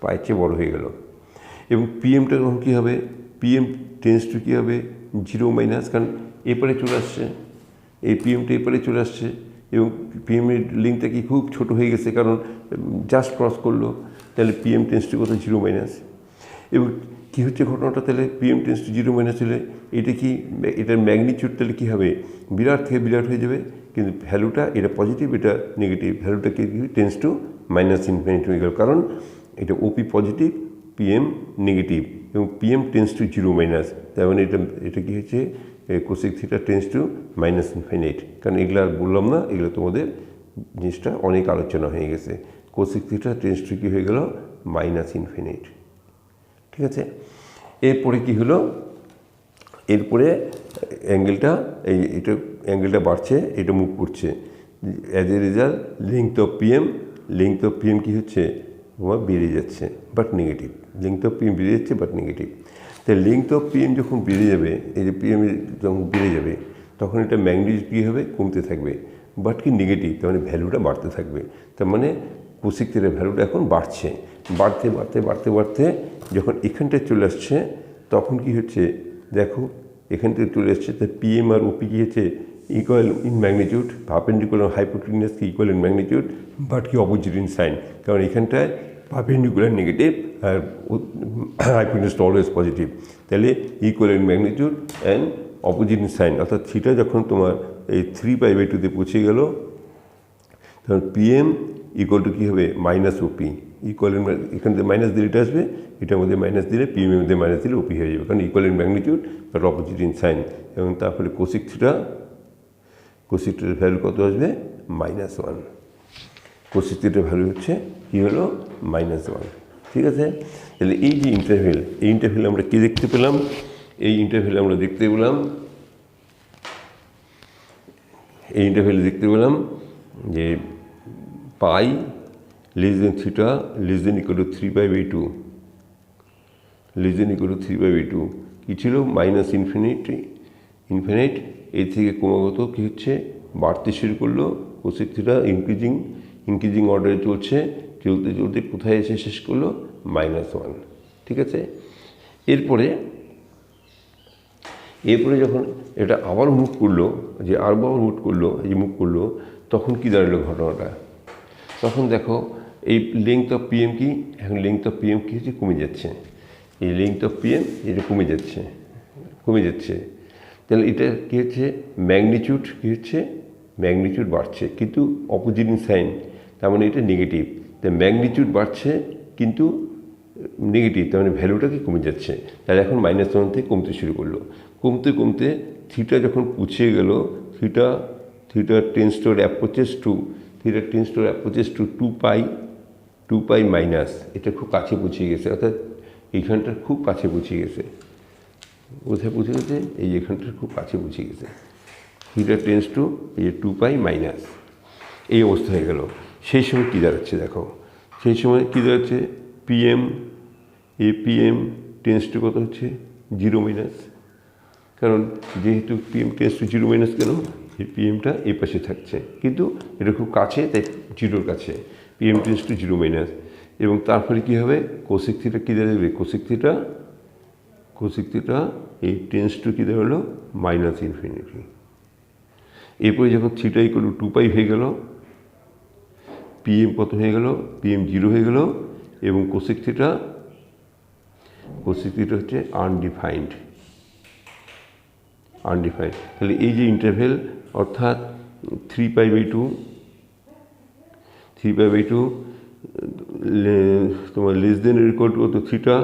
পাই চেয়ে বড়ো হয়ে গেল। এবং পিএমটা তখন কী হবে, পিএম টেন্স টু কী হবে 0 - কারণ এপারে চলে আসছে, এই পিএমটা এপারে চলে আসছে এবং পিএমের লিঙ্কটা কি খুব ছোট হয়ে গেছে, কারণ জাস্ট ক্রস করলো। তাহলে পিএম টেন্স টু কত 0 - এবং কী হচ্ছে ঘটনাটা, তাহলে পিএম টেন্স টু 0 - হলে এটা কি, এটার ম্যাগনিটিউড তাহলে কী হবে, বিরাট থেকে বিরাট হয়ে যাবে, কিন্তু ভ্যালুটা এটা পজিটিভ এটা নেগেটিভ, ভ্যালুটা কি টেন্স টু -ইনফিনিটি হয়ে গেল, কারণ এটা ওপি পজিটিভ পিএম নেগেটিভ এবং পিএম টেন্স টু 0 - তার মানে এটা কী হচ্ছে cosec theta tends to -infinity. কারণ এগুলো আর বললাম না, এগুলো তোমাদের জিনিসটা অনেক আলোচনা হয়ে গেছে। কোসেক থিটা টেন্স টু কী হয়ে গেল -ইনফিনিটি। ঠিক আছে, এরপরে কি হলো, এরপরে অ্যাঙ্গেলটা এটা অ্যাঙ্গেলটা বাড়ছে, এটা মুভ করছে, as a result length of PM কী হচ্ছে তোমার বেড়ে যাচ্ছে but negative, length of PM বেড়ে যাচ্ছে বাট নেগেটিভ। তাই লেংথ অফ পিএম যখন বেড়ে যাবে, এই যে পিএম যখন বেড়ে যাবে তখন এটা ম্যাগনিটিউড কী হবে কমতে থাকবে, বাট কি নেগেটিভ, তার মানে ভ্যালুটা বাড়তে থাকবে। তার মানে কোসেক থিটার ভ্যালুটা এখন বাড়ছে, বাড়তে যখন এখানটায় চলে আসছে তখন কি হচ্ছে দেখো, এখান থেকে চলে আসছে, তাই পিএম আর ওপি কী হচ্ছে equal in magnitude, perpendicular hypotenuse কি ইকুয়াল ইন ম্যাগনিটিউড বাট কি অপোজিট ইন সাইন, কারণ এখানটায় পারপেন্ডিকুলার নেগেটিভ আর হাইপোটেনিয়াস অলওয়েজ পজিটিভ, তাহলে equal in magnitude and opposite in sign. অর্থাৎ থিটা যখন তোমার এই 3π/2 পৌঁছে গেল, তখন পিএম ইকুয়াল টু কী হবে -ওপি, ইকুয়াল ইন এখান থেকে মাইনাস দিলে এটা আসবে, এটার মধ্যে মাইনাস দিলে পিএম এর মধ্যে মাইনাস দিলে ওপি হয়ে যাবে, কারণ equal in magnitude but opposite in sign. এবং তারপরে কোসেক থিটার ভ্যালু কত আসবে -1, কোসেক থিটার ভ্যালু হচ্ছে কী হলো -1। ঠিক আছে, তাহলে এই যে ইন্টারভেল, এই ইন্টারভেলে আমরা কী দেখতে পেলাম, এই ইন্টারভেলে আমরা দেখতে পেলাম যে pi less than theta less than equal to 3π/2 কী ছিল ইনফিনিট, এর থেকে ক্রমাগত কী হচ্ছে বাড়তে শুরু করলো, কোসেক থিটা ইনক্রিজিং অর্ডারে চলতে কোথায় এসে শেষ করলো -1। ঠিক আছে, এরপরে যখন এটা আবার মুভ করলো, তখন কি দাঁড়ালো ঘটনাটা, তখন দেখো এই লেংথ অফ পিএম কি, এখন লেংথ অফ পিএম কী হচ্ছে কমে যাচ্ছে, এই লেংথ অফ পিএম এটা কমে যাচ্ছে। তাহলে এটা কী হচ্ছে ম্যাগনিটিউড বাড়ছে কিন্তু অপোজিট ইন সাইন, তার মানে এটা নেগেটিভ। তাই ম্যাগনিটিউড বাড়ছে কিন্তু নেগেটিভ, তার মানে ভ্যালুটা কি কমে যাচ্ছে। তাহলে এখন -1 থেকে কমতে শুরু করলো, কমতে থিটা যখন পুছিয়ে গেল, theta tends to approaches to 2π minus, এটা খুব কাছে পৌঁছে গেছে, অর্থাৎ এইখানটার খুব কাছে পৌঁছে গেছে। কোথায় পৌঁছে গেছে, এই এখানটার খুব কাছে পৌঁছে গেছে, থিটা টেন্স টু এই যে 2π মাইনাস, এই অবস্থা হয়ে গেল। সেই সময় কী দাঁড়াচ্ছে দেখো, পিএম টেন্স টু কত হচ্ছে 0 - কারণ যেহেতু পিএম টেন্স টু 0 - কেন, এই পিএমটা এই পাশে থাকছে কিন্তু এটা খুব কাছে, তাই 0-র কাছে, পিএম টেন্স টু 0 - এবং তারপরে কী হবে কোসেক থিটা কী দাঁড়াবে, কোসেক থিটা এই টেন্স টু কী দাঁড়ালো -ইনফিনিটি। এরপরে যখন থিটা ইকুয়াল টু 2π হয়ে গেল, পিএম কত হয়ে গেল, পিএম 0 হয়ে গেল এবং কোসেক থিটা হচ্ছে আনডিফাইন্ড। তাহলে এই যে ইন্টারভেল অর্থাৎ 3π/2 তোমার less than equal to theta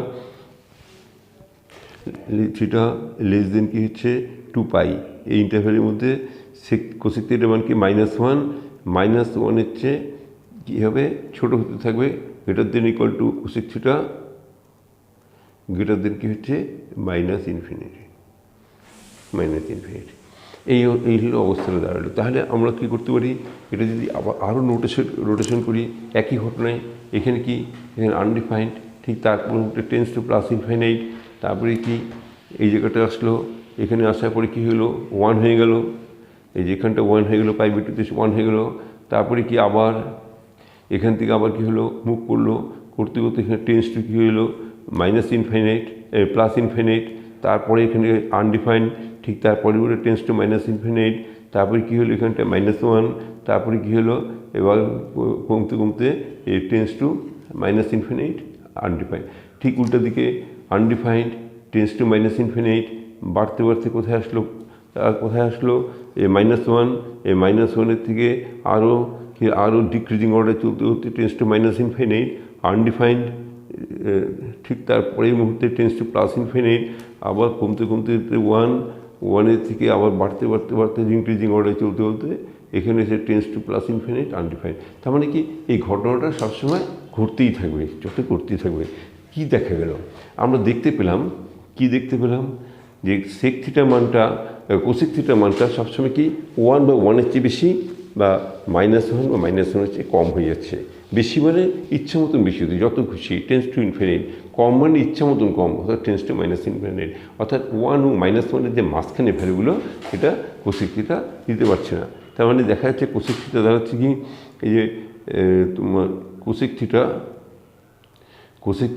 theta less দেন কি হচ্ছে 2 পাই। এই ইন্টারভ্যালের মধ্যে কোসেক থিটার মান কি -1, -1 চেয়ে কী হবে ছোটো হতে থাকবে, greater than equal two cosec theta greater দেন কি হচ্ছে -ইনফিনিটি। এই হলো অবস্থাটা দাঁড়ালো। তাহলে আমরা কী করতে পারি, এটা যদি আবার আরও রোটেশন করি একই ঘটনায়, এখানে কি এখানে আনডিফাইন্ড, ঠিক তারপর টেন্স টু প্লাস ইনফাইনাইট, তারপরে কি এই জায়গাটা আসলো, এখানে আসার পরে কী হলো 1 হয়ে গেল, এই যেখানটা 1 হয়ে গেলো π/2 1 হয়ে গেলো, তারপরে কি আবার এখান থেকে আবার কী হলো মুভ করলো, করতে করতে এখানে টেন্স টু কী হলো -ইনফাইনাইট প্লাস ইনফাইনাইট, তারপরে এখানে আনডিফাইন্ড, ঠিক তারপরে ওটা টেন্স টু -ইনফিনিট, তারপরে কী হলো এখানটা -1, তারপরে কী হলো এবার কমতে কমতে এই টেন্স টু -ইনফিনিট আনডিফাইন্ড, ঠিক উল্টা দিকে আনডিফাইন্ড টেন্স টু -ইনফিনিট, বাড়তে বাড়তে কোথায় আসলো এই -1, এই -1-এর থেকে আরও ডিক্রিজিং অর্ডার চলতে চলতে টেন্স টু -ইনফিনিট আনডিফাইন্ড, ঠিক তারপরেই মুহূর্তে টেন্স টু প্লাস ইনফিনিট, আবার কমতে কমতে 1-এর থেকে আবার বাড়তে বাড়তে বাড়তে ইনক্রিজিং অর্ডার চলতে চলতে এখানে এসে tends to plus infinite undefined. তার মানে কি এই ঘটনাটা সবসময় ঘটতেই থাকবে, চোখে করতেই থাকবে। কি দেখা গেল, আমরা দেখতে পেলাম যে সেক থিটা মানটা কোসেক থিটা মানটা সবসময় কি 1 বা 1-এর চেয়ে বেশি, বা -1 বা -1-এর চেয়ে কম হয়ে যাচ্ছে। বেশি মানে ইচ্ছা মতন বেশি হতে, যত খুশি টেন্স টু ইনফিনিট, কম মানে ইচ্ছা মতন কম, অর্থাৎ টেন্স টু ইনফিনিট, অর্থাৎ 1 ও -1-এর যে মাঝখানে ভ্যালুগুলো এটা কোসেক থিটা দিতে পারছে না। তার মানে দেখা যাচ্ছে কোসেক থিটা দাঁড়াচ্ছে কি এই যে তোমার cosec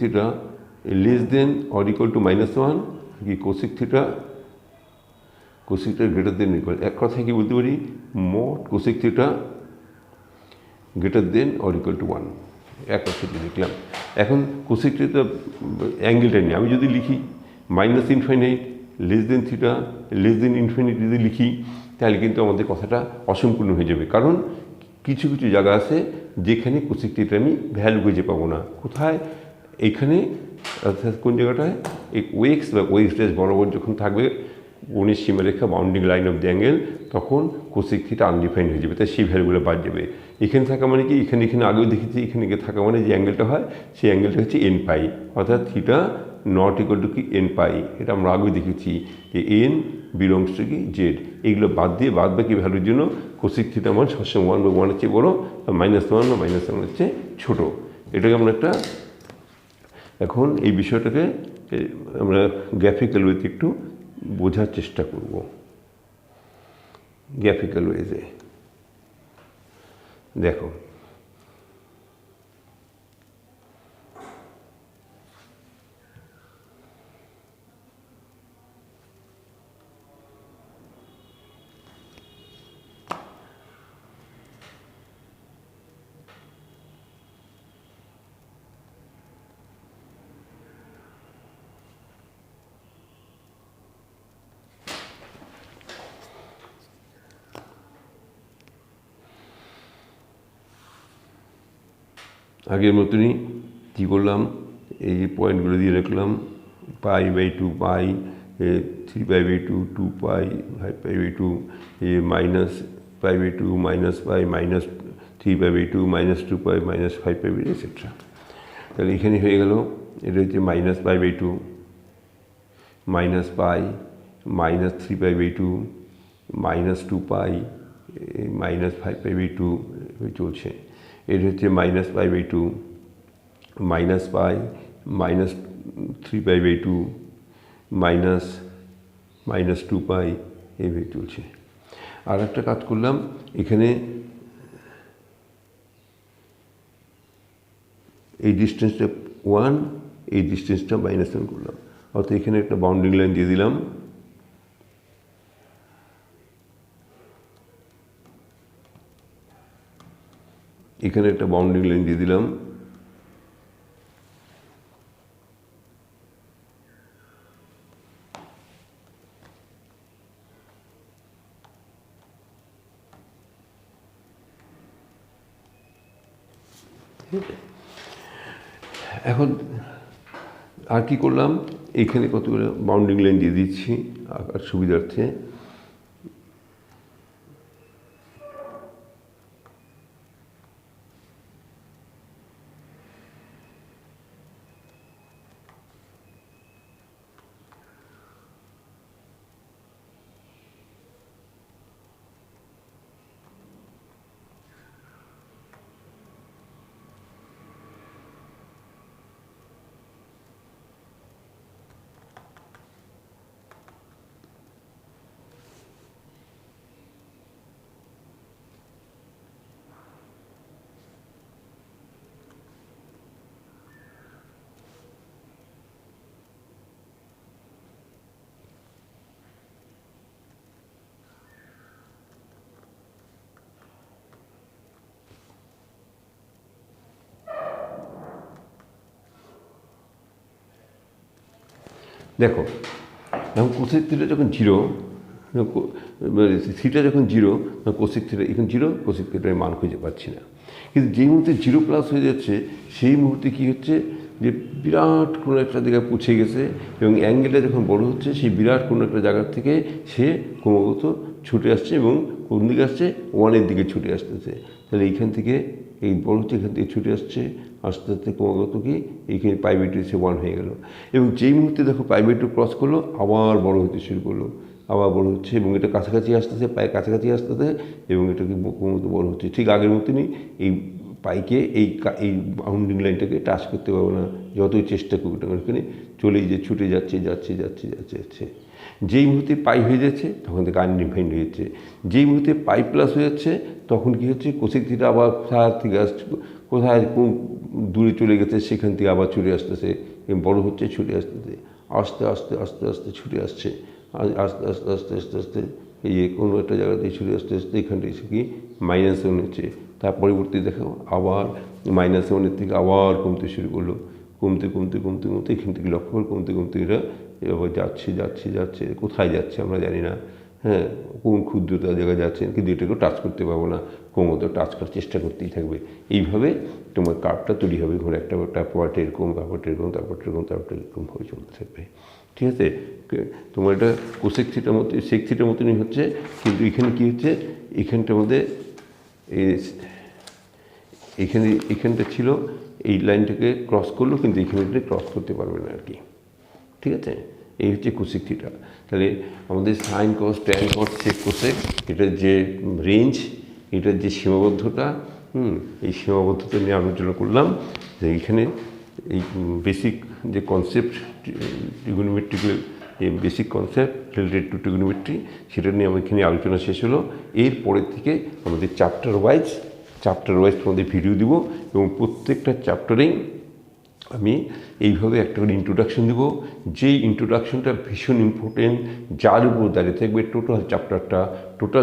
theta less than or equal to -1, কি cosec theta greater than equal, এক কথায় কি বলতে পারি মোট cosec theta greater than or equal to 1, এক কথায় লিখলাম। এখন কোসেক থিটা অ্যাঙ্গেলটা নিয়ে আমি যদি লিখি -infinite less than theta less than infinite যদি লিখি, তাহলে কিন্তু আমাদের কথাটা অসম্পূর্ণ হয়ে যাবে, কারণ কিছু কিছু জায়গা আছে যেখানে কোসেক থিটা আমি ভ্যালু খুঁজে পাবো না। কোথায়? এখানে, অর্থাৎ কোন জায়গাটায় এই ওয়েক্স বা ওয়েক্স ড্যাশ বরাবর যখন থাকবে কোণের সীমারেখা bounding line of the angle, তখন কোসেক থিটা আনডিফাইন্ড হয়ে যাবে, তাই সেই ভ্যালুগুলো বাদ যাবে। এখানে থাকা মানে কি, এখানে আগেও দেখেছি, এখানে থাকা মানে যে অ্যাঙ্গেলটা হয় সেই অ্যাঙ্গেলটা হচ্ছে n π, অর্থাৎ থিটা নট ইকুয়াল টু কি n π, এটা আমরা আগেও দেখেছি যে n বিলংস টু কি জেড। এইগুলো বাদ দিয়ে বাদ বাকি ভ্যালুর জন্য কোসেক থিটা মান সবসময় 1 বা 1-এর চেয়ে বড়ো, -1 বা -1-এর চেয়ে ছোটো। এটাকে আমরা এখন এই বিষয়টাকে আমরা গ্রাফিক্যাল ওয়েতে একটু বোঝার চেষ্টা করব। গ্রাফিক্যাল ওয়েতে দেখো, আগের মতনই কী করলাম, এই যে পয়েন্টগুলো দিয়ে রাখলাম π/2 পাই, 3π/2 2π, 5π/2, -π/2 -π, -3π/2 -2π, -5π/2 এটসেট্রা। তাহলে এখানে হয়ে গেল, এটা হচ্ছে -π/2 -π, -3π/2 -2π, -5π/2 চলছে। এটা হচ্ছে -π/2 -π, -3π/2 -2π, এইভাবে চলছে। আর একটা কাজ করলাম, এখানে এই ডিস্টেন্সটা 1, এই ডিস্টেন্সটা -1 করলাম, অর্থাৎ এখানে একটা বাউন্ডিং লাইন দিয়ে দিলাম, এখানে একটা বাউন্ডিং লাইন দিয়ে দিলাম, এখন আর কি করলাম, এখানে কতগুলো বাউন্ডিং লাইন দিয়ে দিচ্ছি আঁকার সুবিধার্থে। দেখো এখন কোসেক থিটা যখন জিরো, থিটা যখন জিরো, কোসেক থিটা এখন জিরো, কোসেক থিটার মান খুঁজে পাচ্ছি না। কিন্তু যেই মুহূর্তে জিরো প্লাস হয়ে যাচ্ছে সেই মুহূর্তে কী হচ্ছে, যে বিরাট কোনো একটা জায়গায় পৌঁছে গেছে এবং অ্যাঙ্গেলটা যখন বড় হচ্ছে সেই বিরাট কোনো একটা জায়গার থেকে সে ক্রমাগত ছুটে আসছে এবং কোন দিকে আসছে, ওয়ানের দিকে ছুটে আসতেছে। তাহলে এইখান থেকে এই বড় হচ্ছে, এখান থেকে ছুটে আসছে আস্তে আস্তে ক্রমাগত কি এইখানে পাই/2 এসে 1 হয়ে গেল। এবং যেই মুহূর্তে দেখো পাই/2 ক্রস করলো আবার বড় হতে শুরু করলো, আবার বড় হচ্ছে এবং এটা কাছাকাছি আসতেছে, পায়ের কাছাকাছি আসতেছে এবং এটাকে ক্রমাগত বড় হচ্ছে। ঠিক আগের মতনই এই পাইকে এই বাউন্ডিং লাইনটাকে টাচ করতে পারবো না, যতই চেষ্টা করবো না, ওখানে চলেই যে ছুটে যাচ্ছে যাচ্ছে যাচ্ছে যাচ্ছে যাচ্ছে। যেই মুহূর্তে পাই হয়ে যাচ্ছে তখন থেকে আনডিফাইন্ড হয়ে যাচ্ছে। যেই মুহূর্তে পাই প্লাস হয়ে যাচ্ছে তখন কী হচ্ছে, কোসেক থিটা আবার কোথায় থেকে আসছে, কোথায় কোন দূরে চলে গেছে সেখান থেকে আবার ছুটে আসতেছে এবং বড়ো হচ্ছে, ছুটে আসতেছে, আস্তে আস্তে আস্তে আস্তে ছুটে আসছে, আস্তে আস্তে আস্তে আস্তে আস্তে এই কোনো একটা জায়গাতে ছুটে আসতে আসতে এখানটা এসে কি -1 হচ্ছে। তার পরবর্তী দেখো আবার -1 থেকে আবার কমতে শুরু করলো, কমতে কমতে কমতে কমতে এখান থেকে লক্ষ্য করে কমতে কমতে এটা এবার যাচ্ছে যাচ্ছে যাচ্ছে, কোথায় যাচ্ছে আমরা জানি না, হ্যাঁ, কোন ক্ষুদ্রতা জায়গায় যাচ্ছে, কিন্তু এটাকেও টাচ করতে পারবো না, ক্রমত টাচ করার চেষ্টা করতেই থাকবে। এইভাবে তোমার কার্ভটা তৈরি হবে, ঘুরে একটা পার্ট এরকম, তারপরটা এরকম, তারপরটা এরকম, তারপরটা এরকমভাবে চলতে থাকবে। ঠিক আছে, তোমার এটা কোসেক থিটার মতো, সেক থিটার মতনই হচ্ছে, কিন্তু এখানে কী হচ্ছে, এখানটার মধ্যে এখানটা ছিল, এই লাইনটাকে ক্রস করলো কিন্তু এখানে ক্রস করতে পারবে না আর কি। ঠিক আছে, এই হচ্ছে কোসেক থিটা। তাহলে আমাদের sine cos tan cos sec cosec, এটার যে রেঞ্জ, এটার যে সীমাবদ্ধতা, এই সীমাবদ্ধতা নিয়ে আলোচনা করলাম। যে এইখানে এই বেসিক যে কনসেপ্ট, ট্রিগোনোমেট্রিক্যাল এই basic concept related to trigonometry, সেটা নিয়ে আমার এখানে আলোচনা শেষ হলো। এরপরের থেকে আমাদের চ্যাপ্টার ওয়াইজ তোমাদের ভিডিও দিব এবং প্রত্যেকটা চ্যাপ্টারেই আমি এইভাবে একটা করে ইন্ট্রোডাকশন দেবো, যেই ইন্ট্রোডাকশনটা ভীষণ ইম্পর্টেন্ট, যার উপর দাঁড়িয়ে থাকবে টোটাল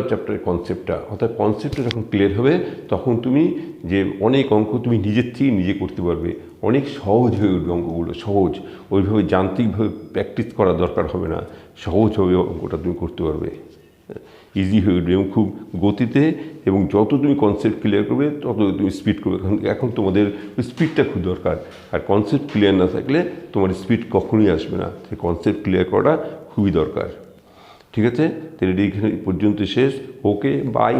চ্যাপ্টারের কনসেপ্টটা। অর্থাৎ কনসেপ্টটা যখন ক্লিয়ার হবে তখন তুমি যে অনেক অঙ্ক তুমি নিজের থেকে নিজে করতে পারবে, অনেক সহজ হয়ে উঠবে অঙ্কগুলো, সহজ, ওইভাবে যান্ত্রিকভাবে প্র্যাকটিস করা দরকার হবে না, সহজভাবে অঙ্কটা তুমি করতে পারবে, ইজি হয়ে উঠবে এবং খুব গতিতে। এবং যত তুমি কনসেপ্ট ক্লিয়ার করবে তত তুমি স্পিড করবে, কারণ এখন তোমাদের স্পিডটা খুব দরকার। আর কনসেপ্ট ক্লিয়ার না থাকলে তোমার স্পিড কখনোই আসবে না, সেই কনসেপ্ট ক্লিয়ার করাটা খুবই দরকার। ঠিক আছে, তাহলে এইখানে পর্যন্ত শেষ। ওকে, বাই।